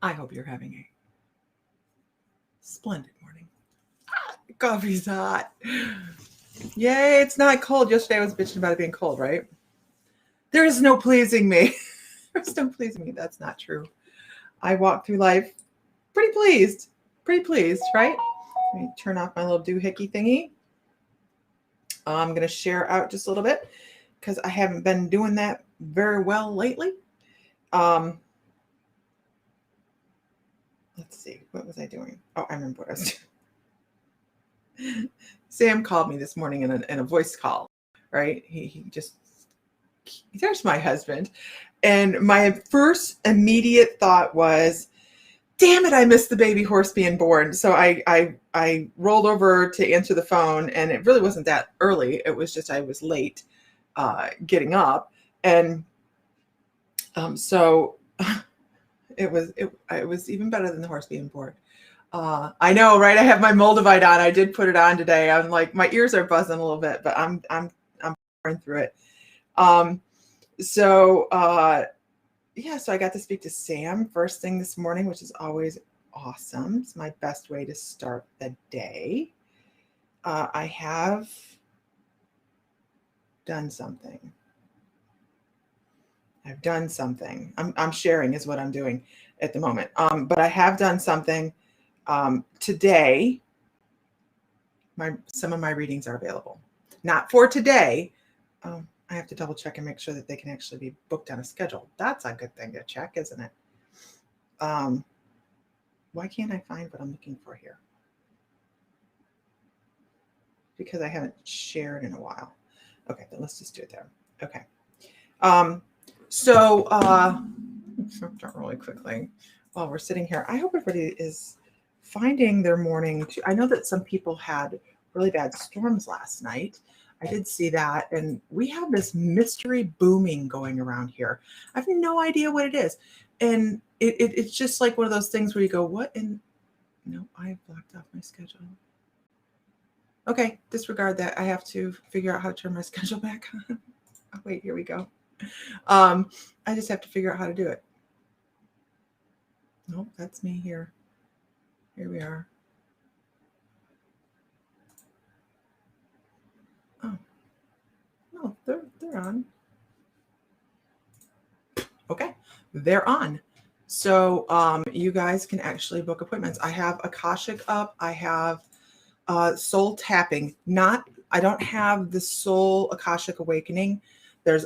I hope you're having a splendid morning. Coffee's hot. Yay, it's not cold. Yesterday I was bitching about it being cold, right? There is no pleasing me. There's no pleasing me. That's not true. I walk through life pretty pleased. Pretty pleased, right? Let me turn off my little doohickey thingy. I'm going to share out just a little bit because I haven't been doing that very well lately. Let's see. What was I doing? Oh, I remember what I was doing. Sam called me this morning in a voice call, right? There's my husband. And my first immediate thought was, damn it, I missed the baby horse being born. So I rolled over to answer the phone, and it really wasn't that early. It was just I was late getting up. And so it was even better than the horse being born. I know, right? I have my Moldavite on. I did put it on today. I'm like, my ears are buzzing a little bit, but I'm pouring through it. So I got to speak to Sam first thing this morning, which is always awesome. It's my best way to start the day. I have done something. I've done something. I'm sharing is what I'm doing at the moment. But I have done something today. Some of my readings are available. Not for today. I have to double check and make sure that they can actually be booked on a schedule. That's a good thing to check, isn't it? Why can't I find what I'm looking for here? Because I haven't shared in a while. Okay, then let's just do it there. Okay. Start really quickly while we're sitting here. I hope everybody is finding their morning. I know that some people had really bad storms last night. I did see that, and we have this mystery booming going around here. I have no idea what it is, and it's just like one of those things where you go, what? And no, I have blocked off my schedule. Okay, disregard that. I have to figure out how to turn my schedule back on. Oh, wait, here we go. I just have to figure out how to do it. Nope, that's me here. Here we are. Oh, no, they're on. Okay, they're on. So you guys can actually book appointments. I have Akashic up. I have soul tapping. I don't have the soul Akashic awakening. There's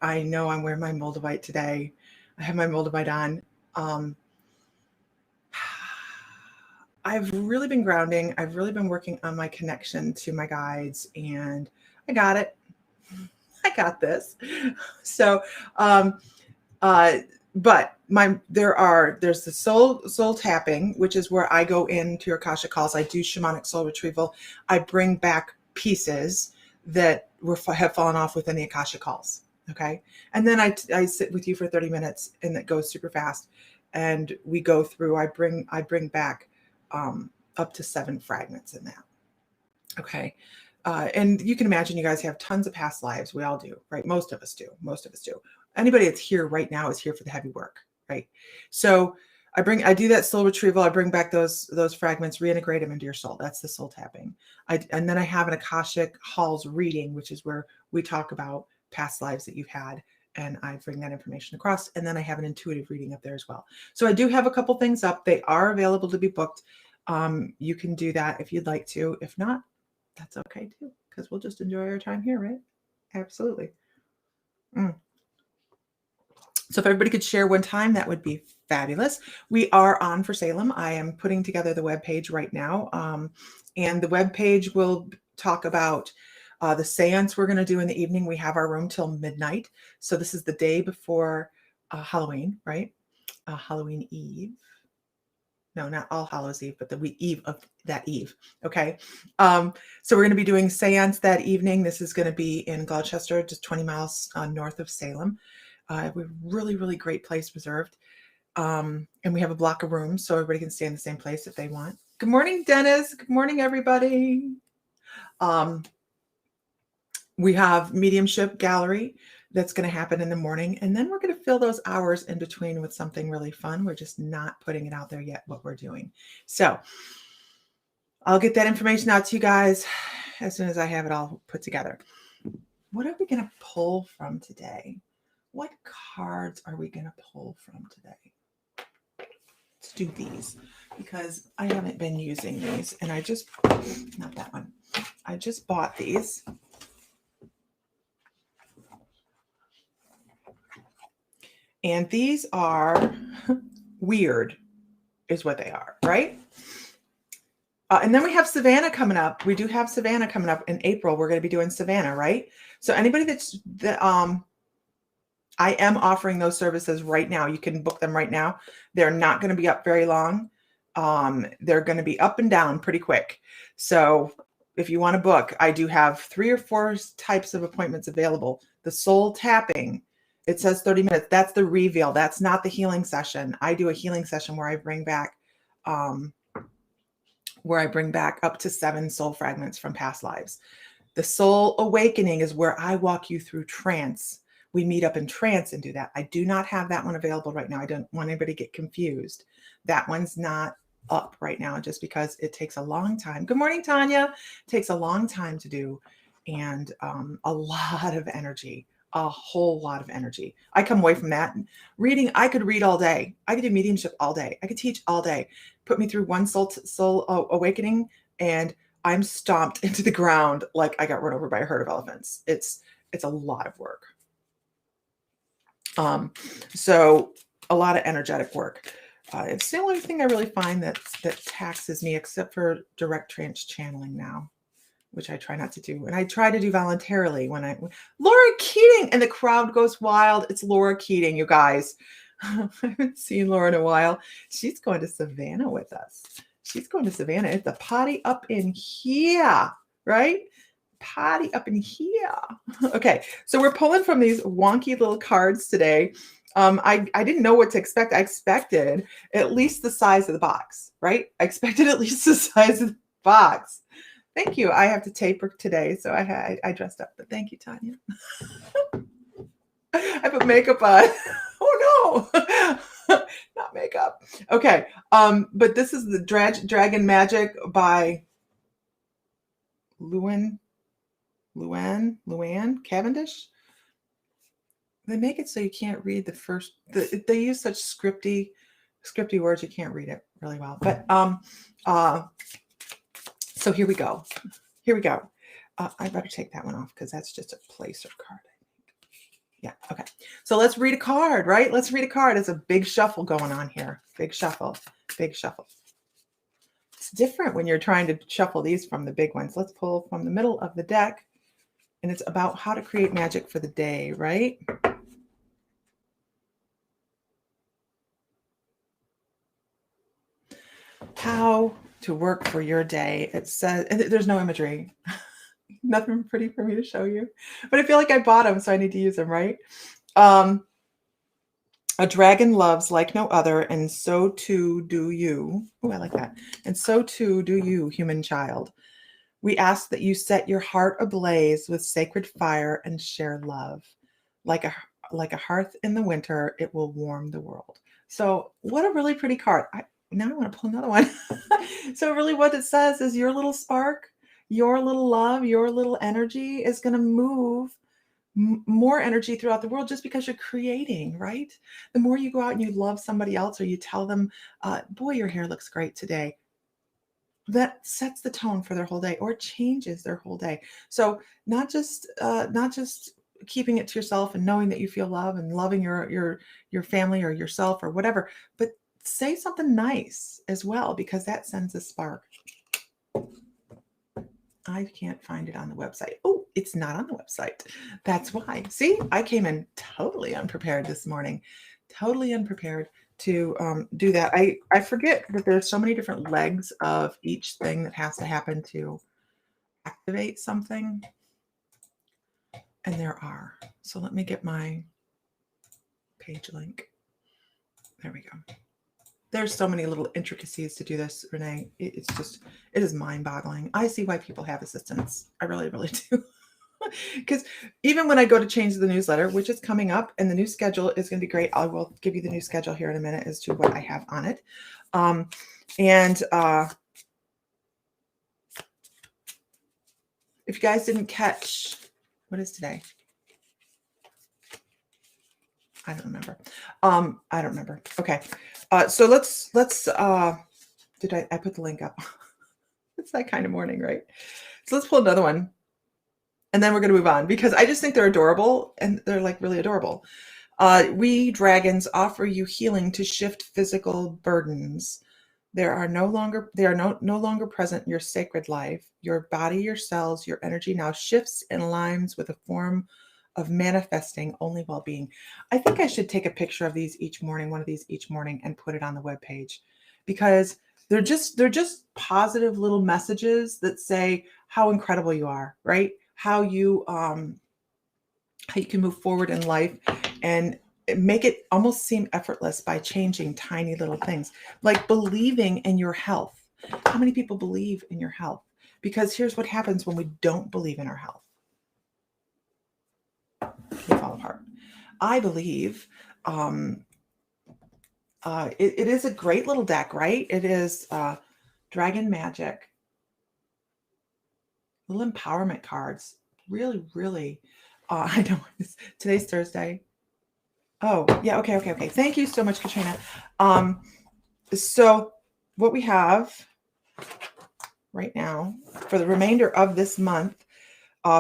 I know I'm wearing my Moldavite today. I have my Moldavite on. I've really been grounding. I've really been working on my connection to my guides, and I got it. I got this. So, but there's the soul tapping, which is where I go into your Akashic calls. I do shamanic soul retrieval. I bring back pieces that have fallen off within the Akashic calls. Okay. And then I sit with you for 30 minutes, and that goes super fast. And we go through, I bring back up to 7 fragments in that. Okay. And you can imagine you guys have tons of past lives. We all do, right? Most of us do. Anybody that's here right now is here for the heavy work, right? So I do that soul retrieval. I bring back those fragments, reintegrate them into your soul. That's the soul tapping. And then I have an Akashic Halls reading, which is where we talk about past lives that you've had, and I bring that information across. And then I have an intuitive reading up there as well. So I do have a couple things up. They are available to be booked. You can do that if you'd like to. If not, that's okay too, because we'll just enjoy our time here, right? Absolutely. So if everybody could share one time, that would be fabulous. We are on for Salem. I am putting together the webpage right now. And the webpage will talk about the seance we're going to do in the evening. We have our room till midnight. So this is the day before Halloween, right? Halloween Eve. No, not All Hallows Eve, but the eve of that eve. Okay. So we're going to be doing seance that evening. This is going to be in Gloucester, just 20 miles north of Salem. We have a really, really great place reserved. And we have a block of rooms, so everybody can stay in the same place if they want. Good morning, Dennis. Good morning, everybody. We have mediumship gallery. that's going to happen in the morning. And then we're going to fill those hours in between with something really fun. We're just not putting it out there yet, what we're doing. So I'll get that information out to you guys as soon as I have it all put together. What are we going to pull from today? What cards are we going to pull from today? Let's do these because I haven't been using these, and not that one. I just bought these. And these are weird, is what they are, right? And then we have Savannah coming up. We do have Savannah coming up in April. We're going to be doing Savannah, right? So anybody I am offering those services right now. You can book them right now. They're not going to be up very long. They're going to be up and down pretty quick. So if you want to book, I do have 3 or 4 types of appointments available. The soul tapping, it says 30 minutes. That's the reveal. That's not the healing session. I do a healing session where I bring back up to 7 soul fragments from past lives. The soul awakening is where I walk you through trance. We meet up in trance and do that. I do not have that one available right now. I don't want anybody to get confused. That one's not up right now just because it takes a long time. Good morning, Tanya. It takes a long time to do and a lot of energy, a whole lot of energy. I come away from that. Reading, I could read all day. I could do mediumship all day. I could teach all day. Put me through one soul awakening and I'm stomped into the ground like I got run over by a herd of elephants. It's a lot of work. So a lot of energetic work. It's the only thing I really find that taxes me, except for direct trance channeling now, which I try not to do. And I try to do voluntarily when Laura Keating, and the crowd goes wild. It's Laura Keating, you guys. I haven't seen Laura in a while. She's going to Savannah with us. She's going to Savannah. It's a party up in here, right? Party up in here. Okay, so we're pulling from these wonky little cards today. I didn't know what to expect. I expected at least the size of the box, right? I expected at least the size of the box. Thank you. I have to taper today, so I dressed up, but thank you, Tanya. I put makeup on. Oh no, not makeup. Okay, but this is the Dragon Magic by Luann Cavendish. They make it so you can't read the first. They use such scripty words you can't read it really well. But so here we go. I better take that one off because that's just a placer card. Yeah. Okay. So let's read a card, right? Let's read a card. It's a big shuffle going on here. Big shuffle. It's different when you're trying to shuffle these from the big ones. Let's pull from the middle of the deck. And it's about how to create magic for the day, right? How to work for your day. It says, there's no imagery. Nothing pretty for me to show you. But I feel like I bought them, so I need to use them, right? A dragon loves like no other, and so too do you. Oh, I like that. And so too do you, human child. We ask that you set your heart ablaze with sacred fire and share love. Like a hearth in the winter, it will warm the world. So what a really pretty card. Now I want to pull another one. So really what it says is your little spark, your little love, your little energy is going to move more energy throughout the world just because you're creating, right? The more you go out and you love somebody else or you tell them, boy, your hair looks great today, that sets the tone for their whole day or changes their whole day. So not just keeping it to yourself and knowing that you feel love and loving your family or yourself or whatever, but say something nice as well, because that sends a spark. I can't find it on the website. Oh, it's not on the website. That's why. See, I came in totally unprepared this morning, totally unprepared to do that. I forget that there's so many different legs of each thing that has to happen to activate something. And there are. So let me get my page link. There we go. There's so many little intricacies to do this, Renee. It is mind-boggling. I see why people have assistants. I really, really do. Because even when I go to change the newsletter, which is coming up, and the new schedule is going to be great. I will give you the new schedule here in a minute as to what I have on it. And if you guys didn't catch, what is today? I don't remember. I don't remember. Okay. So let's did I put the link up? It's that kind of morning, right? So let's pull another one. And then we're going to move on because I just think they're adorable, and they're like really adorable. We dragons offer you healing to shift physical burdens. They are no longer present in your sacred life. Your body, your cells, your energy now shifts and aligns with a form of manifesting only well-being. I think I should take a picture of these each morning, one of these each morning, and put it on the webpage, because they're just positive little messages that say how incredible you are, right? How you can move forward in life and make it almost seem effortless by changing tiny little things, like believing in your health. How many people believe in your health? Because here's what happens when we don't believe in our health. We fall apart. I believe it is a great little deck, right? It is Dragon Magic, little empowerment cards. Really, really. I know today's Thursday. Oh, yeah. Okay. Thank you so much, Katrina. So what we have right now for the remainder of this month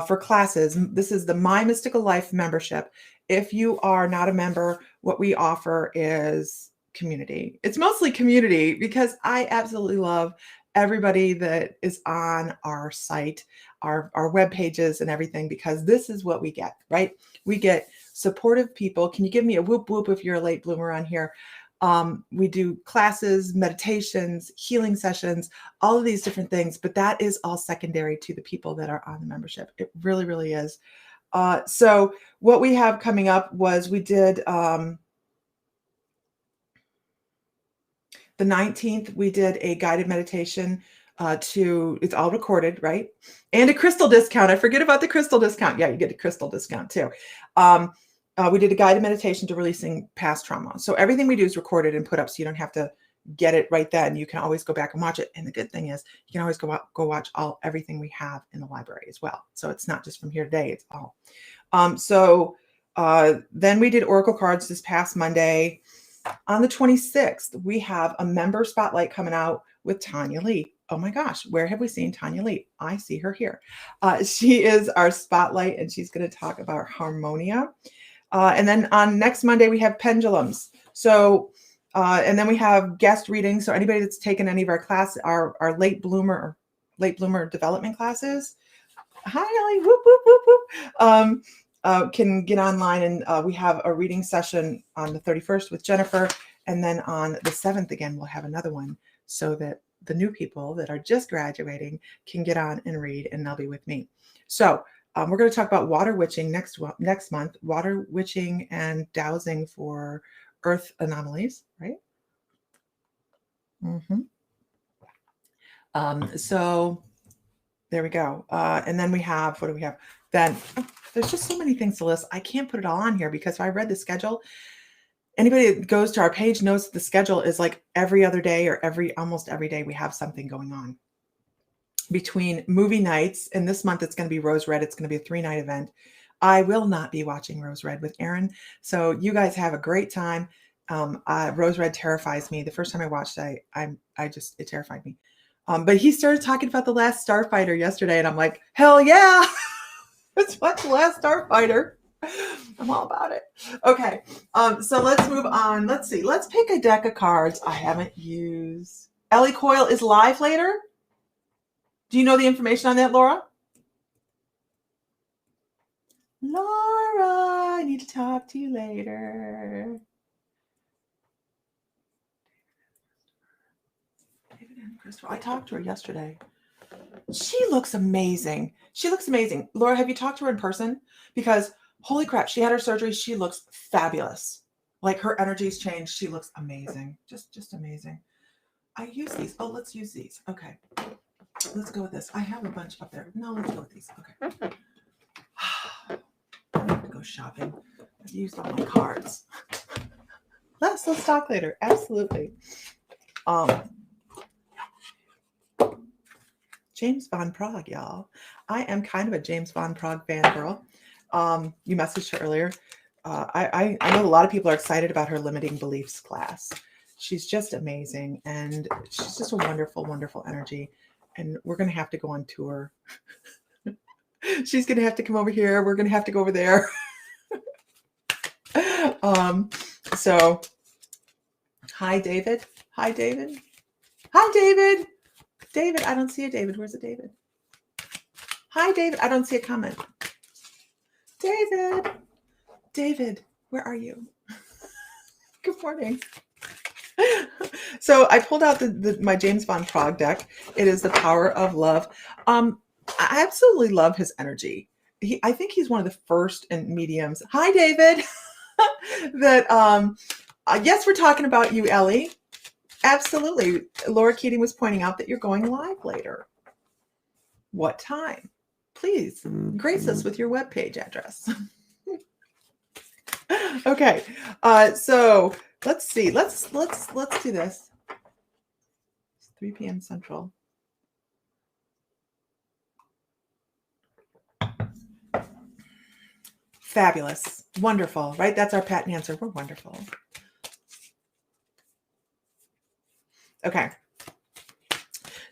for classes, this is the My Mystical Life membership. If you are not a member, what we offer is community. It's mostly community because I absolutely love everybody that is on our site, our web pages and everything, because this is what we get, right? We get supportive people. Can you give me a whoop whoop if you're a late bloomer on here? We do classes, meditations, healing sessions, all of these different things, but that is all secondary to the people that are on the membership. It really, really is. So what we have coming up was we did the 19th, we did a guided meditation it's all recorded, right? And a crystal discount. I forget about the crystal discount. Yeah, you get a crystal discount too. We did a guided meditation to releasing past trauma. So everything we do is recorded and put up, so you don't have to get it right then. You can always go back and watch it. And the good thing is you can always go watch everything we have in the library as well. So it's not just from here today, it's all. Then we did Oracle cards this past Monday. On the 26th, we have a member spotlight coming out with Tanya Lee. Oh my gosh, where have we seen Tanya Lee? I see her here. She is our spotlight, and she's going to talk about harmonia. And then on next Monday, we have pendulums. So, and then we have guest readings. So anybody that's taken any of our class, our late bloomer development classes. Hi, Ellie. Whoop, whoop, whoop, whoop. Can get online, and we have a reading session on the 31st with Jennifer. And then on the 7th, again, we'll have another one so that the new people that are just graduating can get on and read, and they'll be with me. So we're going to talk about water witching next month, water witching and dowsing for earth anomalies, right? So there we go. And then we have, what do we have? Then there's just so many things to list. I can't put it all on here because if I read the schedule, anybody that goes to our page knows the schedule is like every other day or almost every day we have something going on. Between movie nights, and this month it's going to be Rose Red. It's going to be a 3-night event. I will not be watching Rose Red with Aaron. So you guys have a great time. Rose Red terrifies me. The first time I watched it, it terrified me. But he started talking about The Last Starfighter yesterday, and I'm like, hell yeah, let's watch The Last Starfighter. I'm all about it. Okay, so let's move on. Let's see. Let's pick a deck of cards I haven't used. Ellie Coyle is live later. Do you know the information on that, Laura? Laura, I need to talk to you later. I talked to her yesterday. She looks amazing. Laura, have you talked to her in person? Because holy crap, she had her surgery. She looks fabulous. Like her energy's changed. She looks amazing. Just amazing. I use these. Oh, let's use these. Okay. Let's go with this. I have a bunch up there. No, let's go with these. Okay. shopping. I've used all my cards. Let's talk later. Absolutely. James Van Praagh, y'all. I am kind of a James Van Praagh fangirl. You messaged her earlier. I know a lot of people are excited about her limiting beliefs class. She's just amazing, and she's just a wonderful, wonderful energy. And we're going to have to go on tour. She's going to have to come over here. We're going to have to go over there. So, hi, David. Hi, David. Hi, David. David, I don't see a David. Where's a David? Hi, David. I don't see a comment. David. David, where are you? Good morning. So I pulled out my James Van Praagh deck. It is The Power of Love. I absolutely love his energy. I think he's one of the first in mediums. Hi, David. That yes, we're talking about you, Ellie. Absolutely. Laura Keating was pointing out that you're going live later. What time? Please grace us with your webpage address. Okay. So let's see. Let's do this. It's 3 p.m. Central. Fabulous. Wonderful, right? That's our patent answer. We're wonderful. Okay.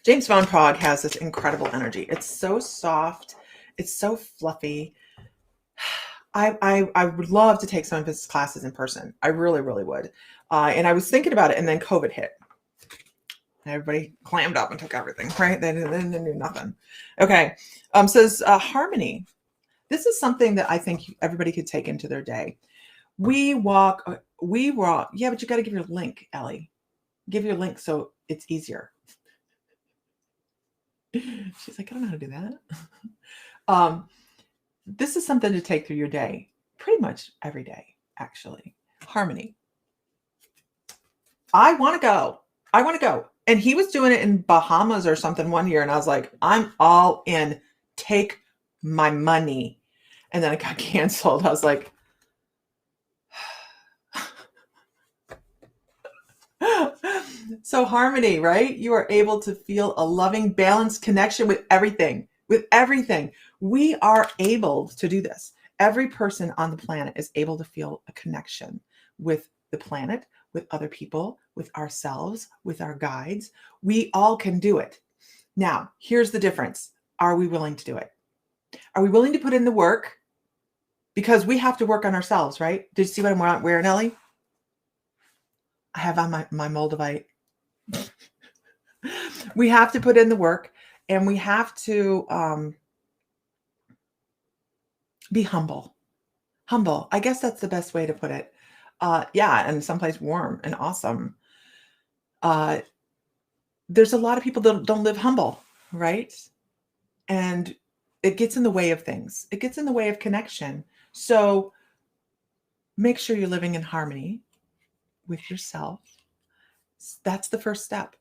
James Van Praagh has this incredible energy. It's so soft. It's so fluffy. I would love to take some of his classes in person. I really, really would. And I was thinking about it, and then COVID hit. Everybody clammed up and took everything, right? They knew nothing. Okay. Says harmony. This is something that I think everybody could take into their day. We walk. Yeah, but you got to give your link, Ellie. Give your link so it's easier. She's like, I don't know how to do that. This is something to take through your day, pretty much every day, actually. Harmony. I want to go. And he was doing it in Bahamas or something one year. And I was like, I'm all in. Take my money. And then it got canceled. I was like, so harmony, right? You are able to feel a loving, balanced connection with everything. We are able to do this. Every person on the planet is able to feel a connection with the planet, with other people, with ourselves, with our guides. We all can do it. Now, here's the difference. Are we willing to do it? Are we willing to put in the work? Because we have to work on ourselves, right? Did you see what I'm wearing, Ellie? I have on my Moldavite. We have to put in the work, and we have to be humble. Humble. I guess that's the best way to put it. Yeah, and someplace warm and awesome. There's a lot of people that don't live humble, right? And it gets in the way of things. It gets in the way of connection. So make sure you're living in harmony with yourself. That's the first step.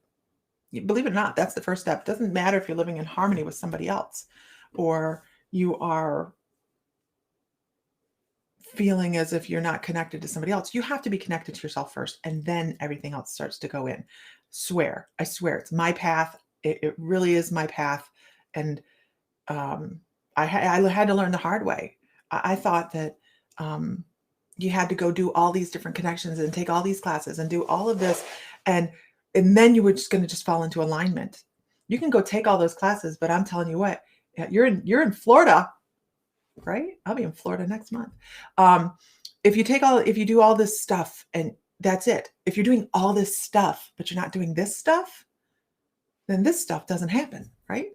Believe it or not, that's the first step. It doesn't matter if you're living in harmony with somebody else or you are feeling as if you're not connected to somebody else. You have to be connected to yourself first, and then everything else starts to go in. I swear, it's my path. It really is my path. And I had to learn the hard way. I thought that you had to go do all these different connections and take all these classes and do all of this. And then you were just going to just fall into alignment. You can go take all those classes, but I'm telling you what, you're in Florida, right? I'll be in Florida next month. If you do all this stuff and that's it. If you're doing all this stuff, but you're not doing this stuff, then this stuff doesn't happen, right?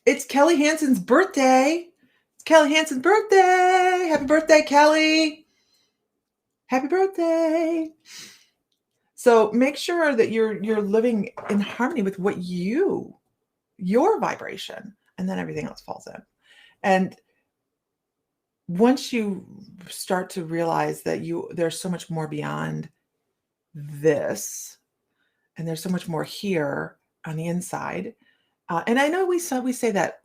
It's Kelly Hansen's birthday. It's Kelly Hansen's birthday. Happy birthday, Kelly. Happy birthday. So make sure that you're living in harmony with what your vibration, and then everything else falls in. And once you start to realize that there's so much more beyond this, and there's so much more here on the inside, And I know we say that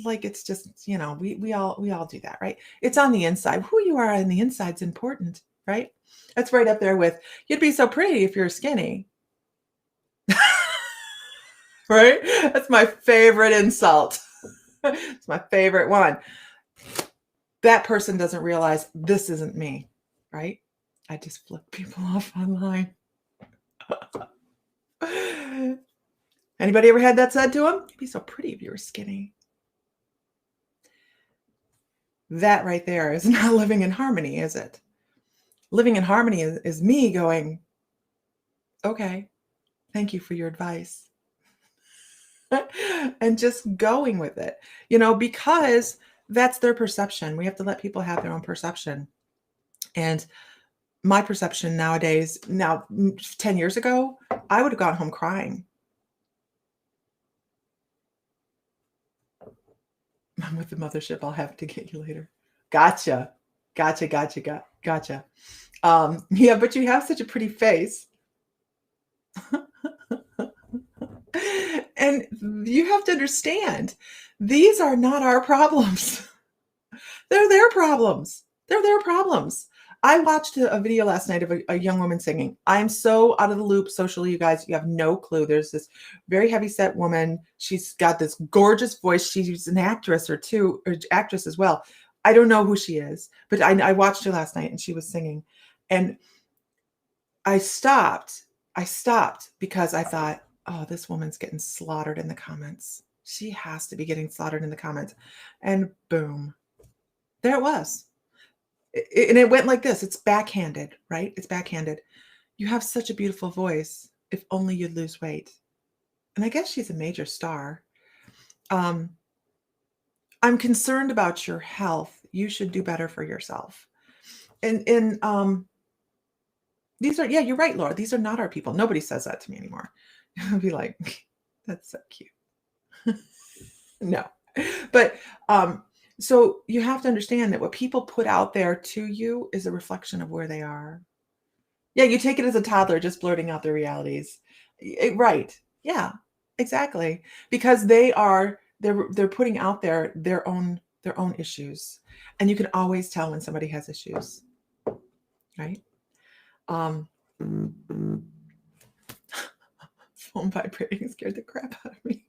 like it's just, we all do that, right? It's on the inside. Who you are on the inside is important, right? That's right up there with you'd be so pretty if you're skinny, right? That's my favorite insult. It's my favorite one. That person doesn't realize this isn't me, right? I just flip people off online. Anybody ever had that said to them? You'd be so pretty if you were skinny. That right there is not living in harmony, is it? Living in harmony is me going, okay, thank you for your advice. And just going with it, because that's their perception. We have to let people have their own perception. And my perception nowadays, 10 years ago, I would have gone home crying. I'm with the mothership. I'll have to get you later. Gotcha. Gotcha. Yeah, but you have such a pretty face. And you have to understand, these are not our problems. They're their problems. They're their problems. I watched a video last night of a young woman singing. I'm so out of the loop socially, you guys. You have no clue. There's this very heavy set woman. She's got this gorgeous voice. She's an actress or actress as well. I don't know who she is, but I watched her last night and she was singing. And I stopped because I thought, oh, this woman's getting slaughtered in the comments. She has to be getting slaughtered in the comments. And boom, there it was. And it went like this. It's backhanded, right? It's backhanded. You have such a beautiful voice. If only you'd lose weight. And I guess she's a major star. I'm concerned about your health. You should do better for yourself. And these are, yeah, you're right, Laura. These are not our people. Nobody says that to me anymore. I'll be like, that's so cute. No. But so you have to understand that what people put out there to you is a reflection of where they are. Yeah, you take it as a toddler just blurting out their realities. Right. Yeah, exactly. Because they're putting out there their own issues. And you can always tell when somebody has issues. Right? Phone vibrating scared the crap out of me.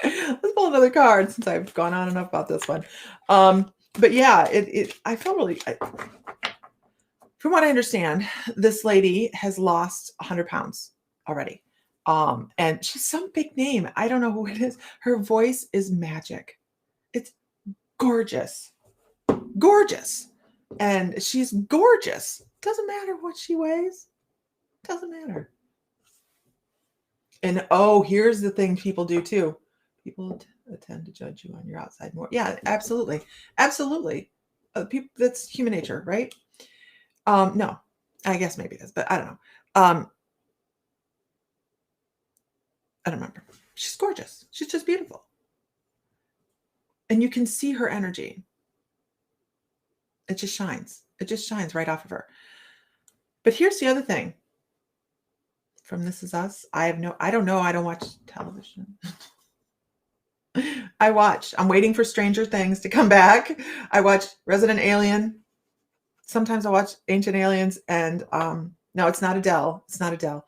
Let's pull another card since I've gone on enough about this one. But yeah, I felt really, from what I understand, this lady has lost 100 pounds already. And she's some big name. I don't know who it is. Her voice is magic. It's gorgeous. Gorgeous. And she's gorgeous. Doesn't matter what she weighs. Doesn't matter. And here's the thing people do too. People tend to judge you on your outside more. Yeah, absolutely. Absolutely. People, that's human nature, right? No, I guess maybe it is, but I don't know. I don't remember. She's gorgeous. She's just beautiful. And you can see her energy. It just shines. It just shines right off of her. But here's the other thing. From This Is Us, I don't know. I don't watch television. I'm waiting for Stranger Things to come back. I watch Resident Alien. Sometimes I watch Ancient Aliens and no, it's not Adele. It's not Adele.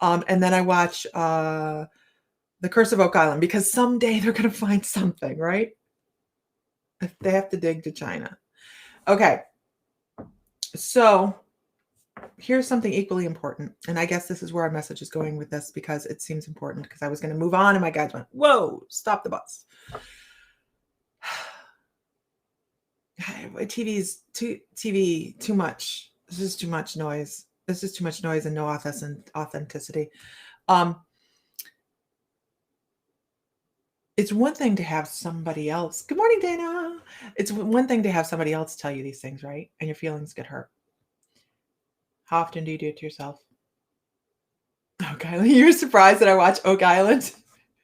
And then I watch The Curse of Oak Island because someday they're going to find something, right? If they have to dig to China. Okay. So here's something equally important. And I guess this is where our message is going with this because it seems important because I was going to move on and my guides went, whoa, stop the bus. TV, too much. This is too much noise. This is too much noise and no authenticity. It's one thing to have somebody else. Good morning, Dana. It's one thing to have somebody else tell you these things, right? And your feelings get hurt. How often do you do it to yourself? Oak Island. You're surprised that I watch Oak Island?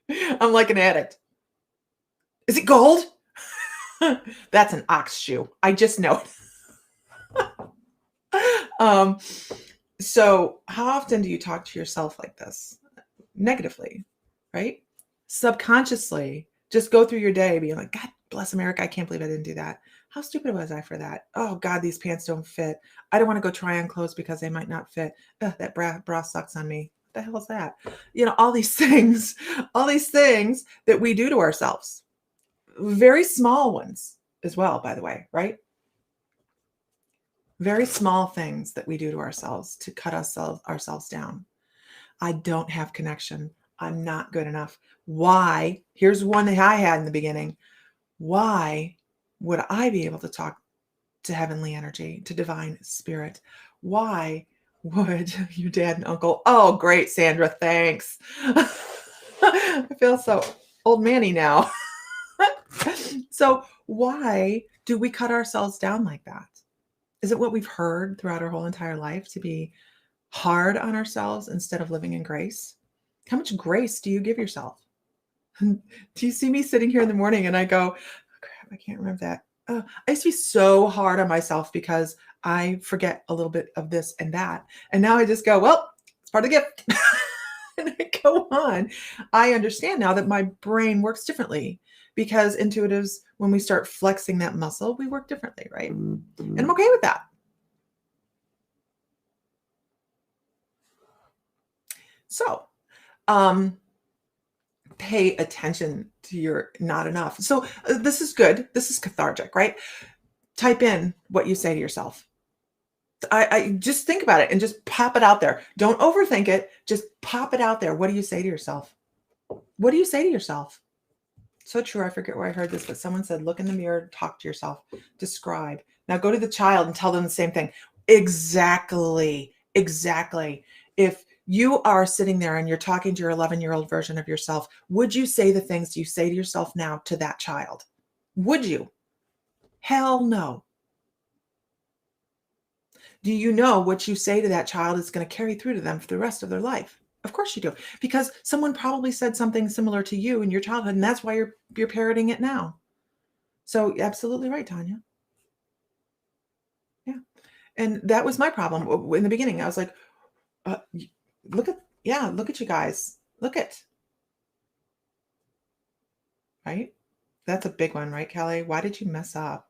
I'm like an addict. Is it gold? That's an ox shoe. I just know it. So how often do you talk to yourself like this? Negatively, right? subconsciously just go through your day being like, God bless America. I can't believe I didn't do that. How stupid was I for that? Oh God, these pants don't fit. I don't want to go try on clothes because they might not fit. Ugh, that bra sucks on me. What the hell is that? All these things that we do to ourselves. Very small ones as well, by the way, right? Very small things that we do to ourselves to cut ourselves down. I don't have connection. I'm not good enough. Why? Here's one that I had in the beginning. Why would I be able to talk to heavenly energy, to divine spirit? Why would your dad and uncle? Oh, great, Sandra. Thanks. I feel so old manny now. So why do we cut ourselves down like that? Is it what we've heard throughout our whole entire life to be hard on ourselves instead of living in grace? How much grace do you give yourself? Do you see me sitting here in the morning and I go, oh, crap, I can't remember that. I used to be so hard on myself because I forget a little bit of this and that. And now I just go, well, it's part of the gift. And I go on. I understand now that my brain works differently because intuitives, when we start flexing that muscle, we work differently, right? And I'm okay with that. So, pay attention to your not enough. So this is good. This is cathartic, right? Type in what you say to yourself. I just think about it and just pop it out there. Don't overthink it. Just pop it out there. What do you say to yourself? What do you say to yourself? So true. I forget where I heard this, but someone said, look in the mirror, talk to yourself, describe. Now go to the child and tell them the same thing. Exactly. Exactly. If you are sitting there and you're talking to your 11-year-old version of yourself, would you say the things you say to yourself now to that child? Would you? Hell no. Do you know what you say to that child is going to carry through to them for the rest of their life? Of course you do, because someone probably said something similar to you in your childhood, and that's why you're parroting it now. So absolutely right, Tanya. Yeah, and that was my problem in the beginning. I was like, look at you guys, look at right. That's a big one, right, Kelly? Why did you mess up?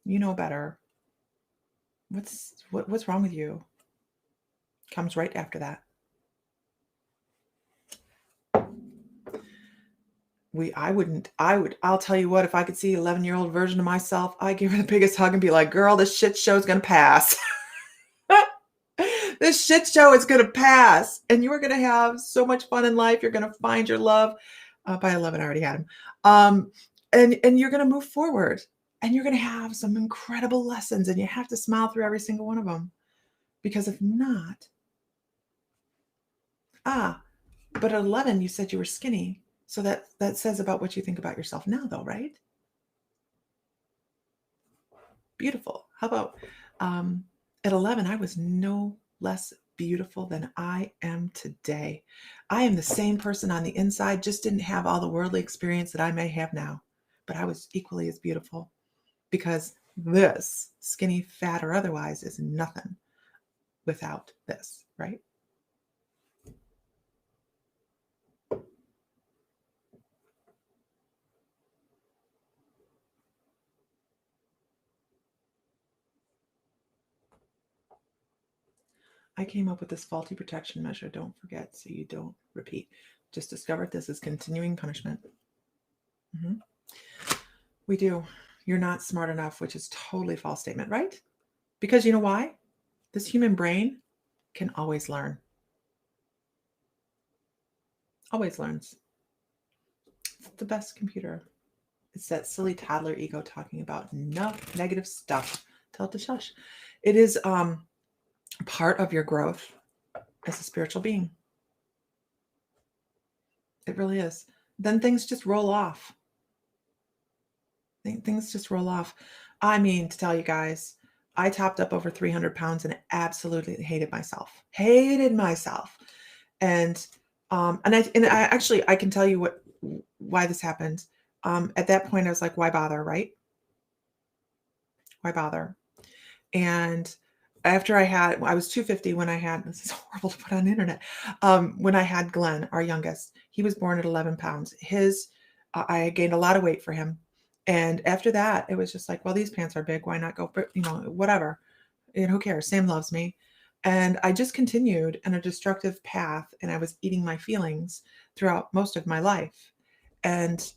You know better. What's wrong with you? Comes right after that. I'll tell you what, if I could see 11-year-old version of myself, I'd give her the biggest hug and be like, girl, this shit show's going to pass. This shit show is going to pass. And you are going to have so much fun in life. You're going to find your love. By 11, I already had him. And you're going to move forward and you're going to have some incredible lessons and you have to smile through every single one of them. Because if not, but at 11, you said you were skinny. So that says about what you think about yourself now, though, right? Beautiful. How about at 11, I was no less beautiful than I am today. I am the same person on the inside, just didn't have all the worldly experience that I may have now, but I was equally as beautiful because this, skinny, fat, or otherwise, is nothing without this, right? I came up with this faulty protection measure. Don't forget, so you don't repeat. Just discovered this is continuing punishment. Mm-hmm. We do. You're not smart enough, which is totally false statement, right? Because you know why? This human brain can always learn. Always learns. It's the best computer. It's that silly toddler ego talking about negative stuff. Tell it to shush. It is part of your growth as a spiritual being. It really is. Then things just roll off. Things just roll off. I mean, to tell you guys, I topped up over 300 pounds and absolutely hated myself. And I actually, I can tell you why this happened. At that point, I was like, why bother, right? Why bother? And after I was 250 when I had, this is horrible to put on the internet. When I had Glenn, our youngest, he was born at 11 pounds. I had gained a lot of weight for him. And after that, it was just like, well, these pants are big. Why not go for, whatever. Who cares? Sam loves me. And I just continued in a destructive path, and I was eating my feelings throughout most of my life. And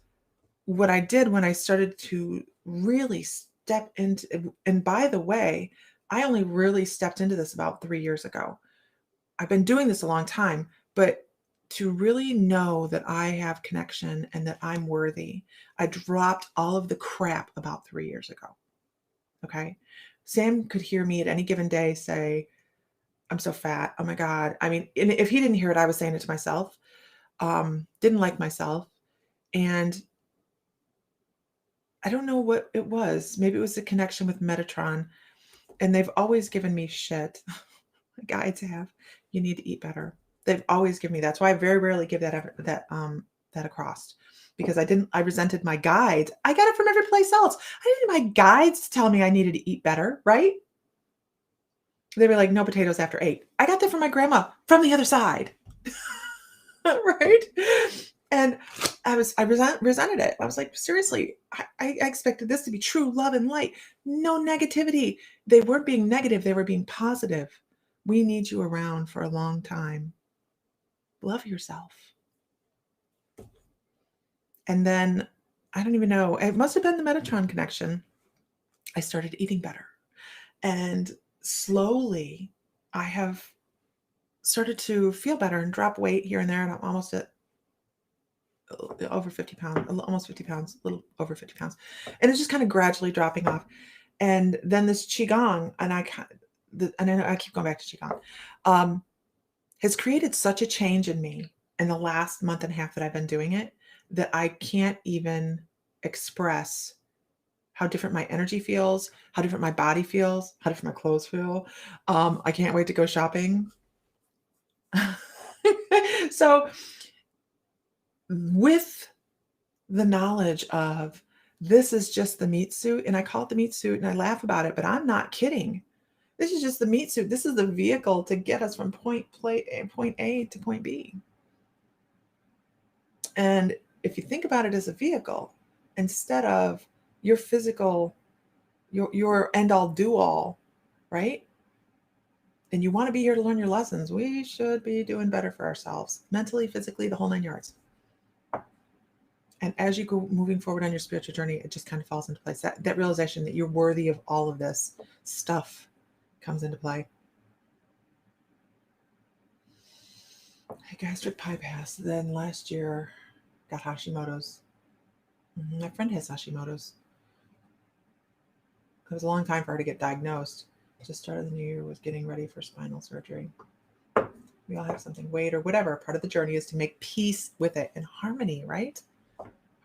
what I did when I started to really step into, and by the way, I only really stepped into this about 3 years ago. I've been doing this a long time, but to really know that I have connection and that I'm worthy, I dropped all of the crap about 3 years ago. Okay. Sam could hear me at any given day say, I'm so fat. Oh my God. I mean, and if he didn't hear it, I was saying it to myself. Didn't like myself. And I don't know what it was. Maybe it was the connection with Metatron. And they've always given me shit. Guides have. You need to eat better. They've always given me. That's why I very rarely give that across, because I resented my guides. I got it from every place else. I didn't need my guides to tell me I needed to eat better, right? They were like, no potatoes after 8. I got that from my grandma from the other side. Right? And resented it. I was like, seriously, I expected this to be true love and light. No negativity. They weren't being negative. They were being positive. We need you around for a long time. Love yourself. And then I don't even know. It must have been the Metatron connection. I started eating better. And slowly I have started to feel better and drop weight here and there. And I'm almost at over 50 pounds, almost 50 pounds, a little over 50 pounds. And it's just kind of gradually dropping off. And then this Qigong, and I keep going back to Qigong, has created such a change in me in the last month and a half that I've been doing it, that I can't even express how different my energy feels, how different my body feels, how different my clothes feel. I can't wait to go shopping. So with the knowledge of, this is just the meat suit, and I call it the meat suit and I laugh about it, but I'm not kidding. This is just the meat suit. This is the vehicle to get us from point A to point B. And if you think about it as a vehicle, instead of your physical, your end all do all, right? And you want to be here to learn your lessons, we should be doing better for ourselves, mentally, physically, the whole 9 yards. And as you go moving forward on your spiritual journey, it just kind of falls into place. That realization that you're worthy of all of this stuff comes into play. I gastric bypass. Then last year, got Hashimoto's. My friend has Hashimoto's. It was a long time for her to get diagnosed. Just started the new year with getting ready for spinal surgery. We all have something, weight or whatever. Part of the journey is to make peace with it and harmony, right?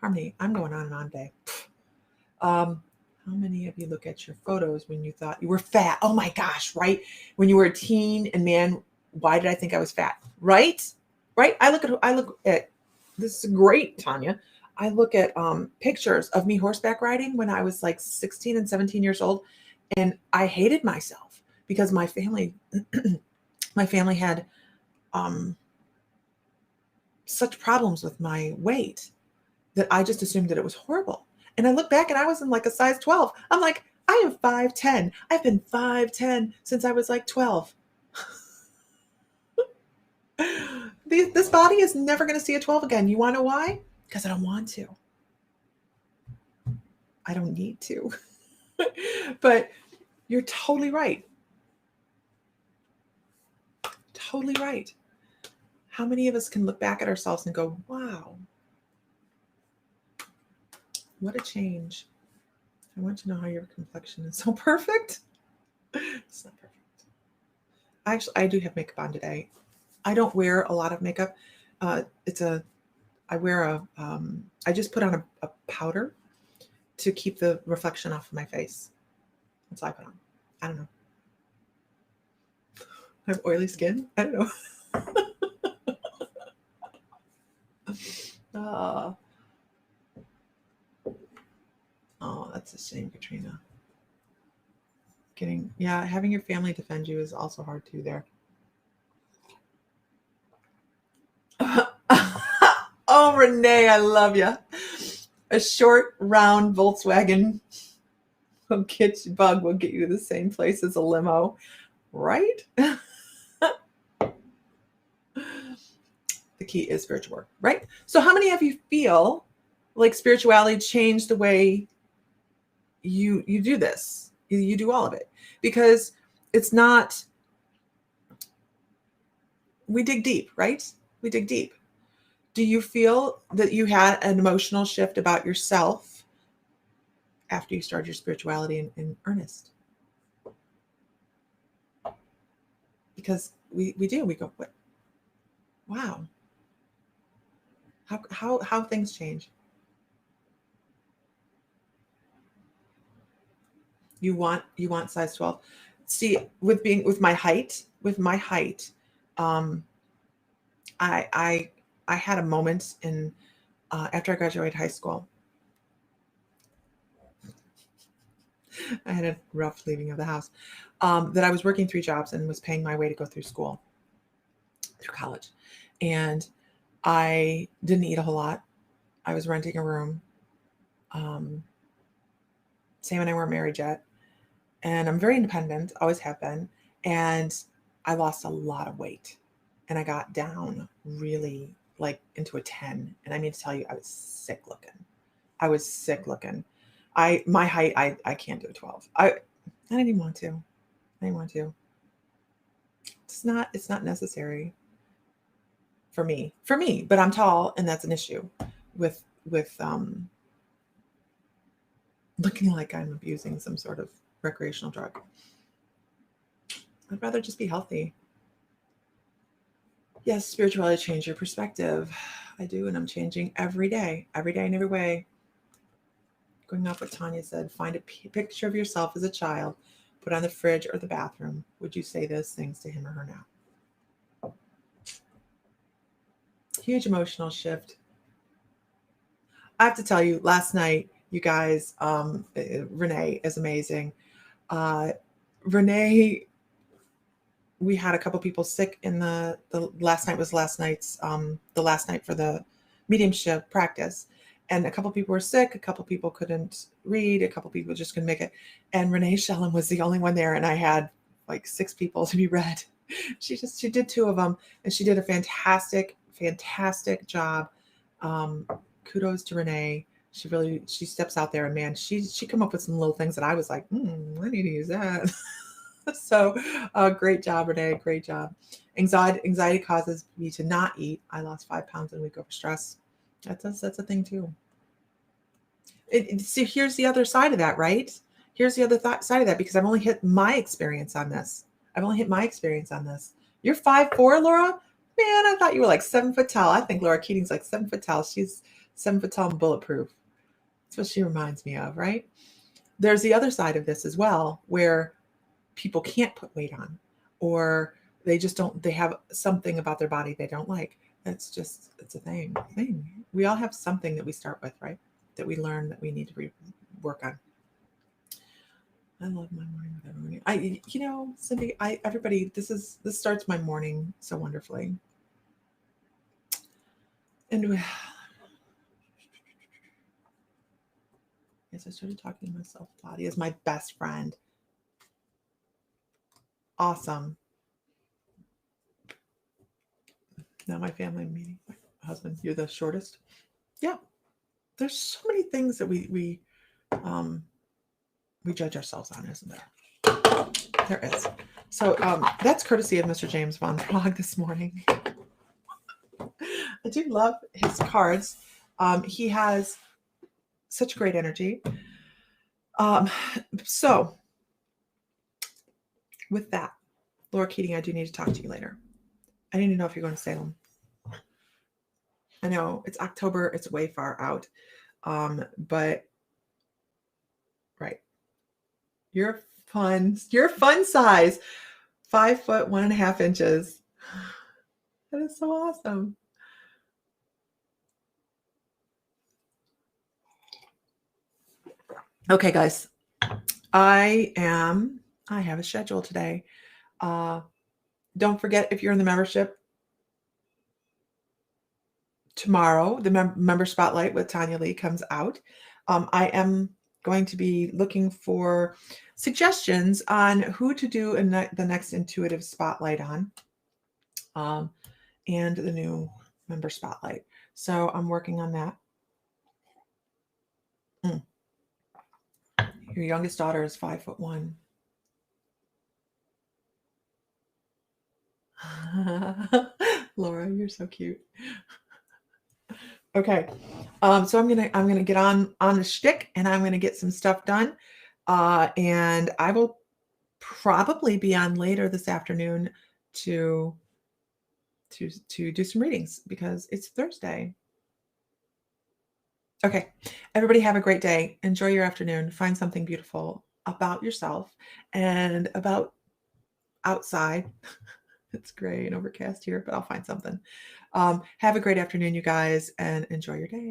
Harmony. I'm going on and on today. How many of you look at your photos when you thought you were fat? Oh my gosh, right? When you were a teen, and man, why did I think I was fat? Right? Right? I look at this is great, Tanya. I look at pictures of me horseback riding when I was like 16 and 17 years old, and I hated myself because my family had such problems with my weight that I just assumed that it was horrible. And I look back and I was in like a size 12. I'm like, I am 5'10". I've been 5'10" since I was like 12. This body is never going to see a 12 again. You want to know why? Because I don't want to. I don't need to. But you're totally right. Totally right. How many of us can look back at ourselves and go, wow, what a change. I want to know how your complexion is so perfect. It's not perfect. Actually, I do have makeup on today. I don't wear a lot of makeup. I just put on a powder to keep the reflection off of my face. That's all I put on. I don't know. I have oily skin. I don't know. Oh, that's a shame, Katrina. having your family defend you is also hard too there. Oh, Renee, I love you. A short, round Volkswagen bug will get you to the same place as a limo, right? The key is spiritual work, right? So how many of you feel like spirituality changed the way you do this? You do all of it, because it's not, we dig deep, right? We dig deep. Do you feel that you had an emotional shift about yourself after you started your spirituality in earnest? Because we do. We go, what? Wow. How things change. You want size 12. See, with my height, I had a moment in after I graduated high school. I had a rough leaving of the house. That I was working 3 jobs and was paying my way to go through college, and I didn't eat a whole lot. I was renting a room. Sam and I weren't married yet, and I'm very independent, always have been, and I lost a lot of weight, and I got down really like into a 10, and I mean to tell you, I was sick looking. My height, I can't do a 12. I didn't even want to. It's not necessary for me, but I'm tall, and that's an issue with looking like I'm abusing some sort of recreational drug. I'd rather just be healthy. Yes, spirituality changed your perspective. I do, and I'm changing every day in every way. Going off what Tanya said, find a picture of yourself as a child, put on the fridge or the bathroom. Would you say those things to him or her now? Huge emotional shift. I have to tell you, last night, you guys, Renee is amazing. Renee, we had a couple people sick in the last night was the last night for the mediumship practice, and a couple people were sick, a couple people couldn't read, a couple people just couldn't make it, and Renee Shellen was the only one there, and I had like 6 people to be read. She did 2 of them, and she did a fantastic job. Kudos to Renee. She steps out there, and man, she come up with some little things that I was like, I need to use that. So great job, Renee. Great job. Anxiety causes me to not eat. I lost 5 pounds in a week over stress. That's a thing too. See, here's the other side of that, right? Here's the other side of that, because I've only hit my experience on this. You're 5'4", Laura? Man, I thought you were like 7 foot tall. I think Laura Keating's like 7 foot tall. She's 7 foot tall and bulletproof. That's what she reminds me of, right? There's the other side of this as well, where people can't put weight on, or they just don't, they have something about their body they don't like. It's a thing. We all have something that we start with, right? That we learn that we need to work on. I love my morning with everybody. Cindy, everybody, this starts my morning so wonderfully. And yes, I started talking to myself. Dottie is my best friend. Awesome. Now my family meeting, my husband, you're the shortest. Yeah. There's so many things that we judge ourselves on, isn't there? There is. So that's courtesy of Mr. James Von Prague this morning. I do love his cards. He has such great energy. So with that, Laura Keating, I do need to talk to you later. I need to know if you're going to Salem. I know it's October, it's way far out. But right. You're fun size. 5 foot 1.5 inches. That is so awesome. Okay, guys. I am I have a schedule today. Uh, don't forget, if you're in the membership, tomorrow the member spotlight with Tanya Lee comes out. I am going to be looking for suggestions on who to do the next intuitive spotlight on, and the new member spotlight. So I'm working on that. Your youngest daughter is 5'1". Laura, you're so cute. Okay. So I'm gonna get on the shtick, and I'm gonna get some stuff done. And I will probably be on later this afternoon to do some readings because it's Thursday. Okay. Everybody have a great day. Enjoy your afternoon. Find something beautiful about yourself and about outside. It's gray and overcast here, but I'll find something. Have a great afternoon, you guys, and enjoy your day.